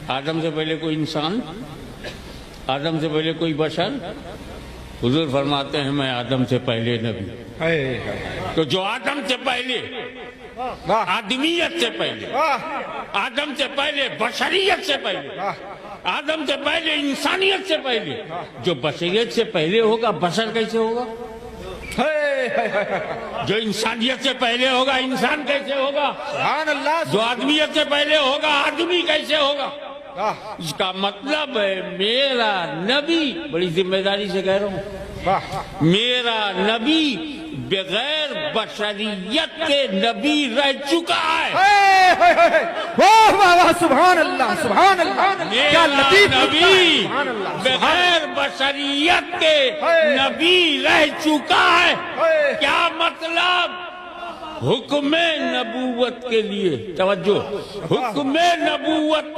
آدم سے پہلے کوئی انسان، آدم سے پہلے کوئی بشر؟ حضور فرماتے ہیں میں آدم سے پہلے نبی۔ تو جو آدم سے پہلے، آدمیت سے پہلے، آدم سے پہلے بشریت سے پہلے، آدم سے پہلے انسانیت سے پہلے، جو بشریت سے پہلے ہوگا بشر کیسے ہوگا؟ جو انسانیت سے پہلے ہوگا انسان کیسے ہوگا؟ جو آدمیت سے پہلے ہوگا آدمی کیسے ہوگا؟ اس کا مطلب ہے میرا نبی، بڑی ذمہ داری سے کہہ رہا ہوں، میرا نبی بغیر بشریت کے نبی رہ چکا ہے۔ سبحان اللہ، سبحان اللہ، کیا لطیف نبی بغیر بشریت کے نبی رہ چکا ہے۔ کیا مطلب؟ حکم نبوت کے لیے توجہ، حکم نبوت